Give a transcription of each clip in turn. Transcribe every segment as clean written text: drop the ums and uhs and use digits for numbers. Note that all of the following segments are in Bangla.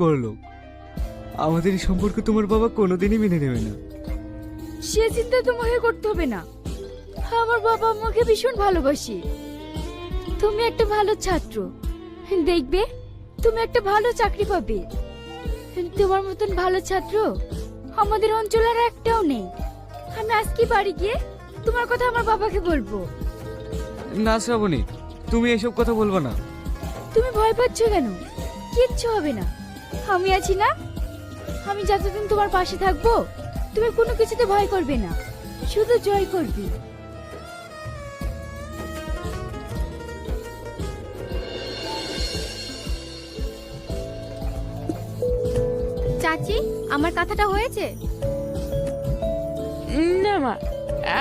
বড় লোক, আমাদের এই সম্পর্ক তোমার বাবা কোনোদিনই মেনে নেবে না। সে চিন্তা তোমাকে করতে হবে না। আমার বাবা আমাকে ভীষণ ভালোবাসে। তুমি একটা ভালো ছাত্র, দেখবে তুমি একটা ভালো চাকরি পাবে। তোমার মতন ভালো ছাত্র আমাদের অঞ্চলে আর একটাও নেই। আমি আজকে বাড়ি গিয়ে তোমার কথা আমার বাবাকে বলবো। না শ্রাবণী, তুমি এসব কথা বলবা না। তুমি ভয় পাচ্ছ কেন? কিচ্ছু হবে না, আমি আছি না। আমি যতদিন তোমার পাশে থাকবো তুমি কোনো কিছুতে ভয় করবে না, শুধু জয় করবে। চাচি, আমার কথাটা হয়েছে? না মা,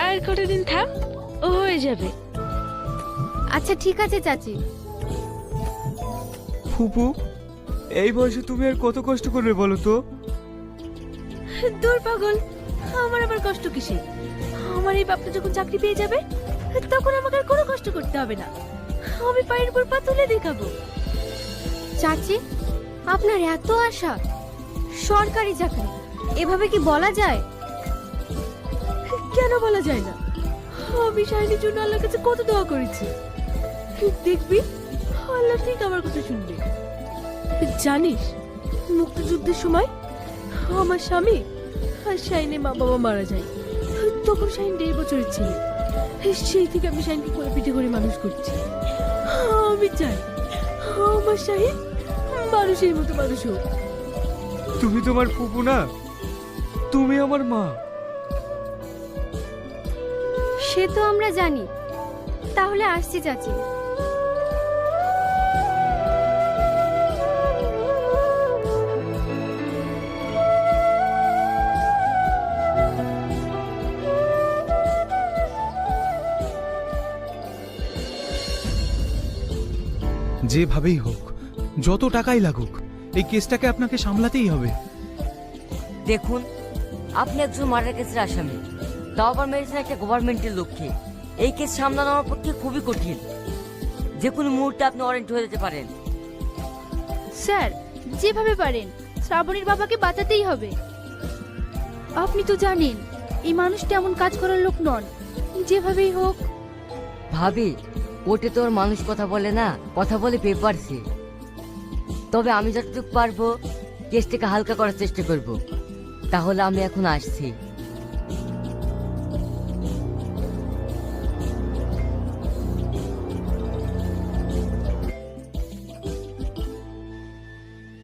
আর কটা দিন থাক, ও হয়ে যাবে। আচ্ছা ঠিক আছে চাচি। ফুপু, এই বয়সে তুমি আর কত কষ্ট করবে বলো তো? দূর পাগল, আমার আবার কষ্ট কিসে? আমার এই বাপটা যখন চাকরি পেয়ে যাবে তখন আমাকে আর কোনো কষ্ট করতে হবে না। আমি পায়ের উপর পা তুলে দেখাবো। চাচি, আপনার এত আশা সরকারি চাকরি, এভাবে কি বলা যায়? কেন বলা যায় না? আমি শাইনির জন্য আল্লাহর কাছে কত দোয়া করেছি। দেখবি আল্লাহ ঠিক আমার কথা শুনবে। জানিস, মুক্তিযুদ্ধের সময় আমার স্বামী আর শাইনের মা বাবা মারা যায়। তখন শাইন 1.5 বছরের ছিল। সেই থেকে আমি শাইনকে কোলে পিঠে করে মানুষ করছি। আমি চাই আমার শাহিন মানুষের মতো মানুষ হোক। তুমি তোমার ফুপু না, তুমি আমার মা। সে তো আমরা জানি। তাহলে আসছি চাচি। যেভাবেই হোক, যত টাকাই লাগুক, এই কেসটাকে আপনাকে সামলাতেই হবে। দেখুন, আপনি একজন মার্ডার কেসের আসামি, তাও আবার মেরেছেন একটা গভর্নমেন্টের লক্ষ্যে। এই কেস সামলানো আমার পক্ষে খুবই কঠিন। যে কোনো মুহূর্তে আপনি ওয়ারেন্ট হয়ে যেতে পারেন। স্যার, যেভাবে পারেন শ্রাবণীর বাবাকে বাঁচাতেই হবে। আপনি তো জানেন এই মানুষটা এমন কাজ করার লোক নন। যেভাবেই হোক। ভাবি, কোর্টে তো ওর মানুষ কথা বলে না, কথা বলে পেপারসে। তবে আমি যতটুকু পারবো কেসটাকে হালকা করার চেষ্টা করব। তাহলে আমি এখন আসছি।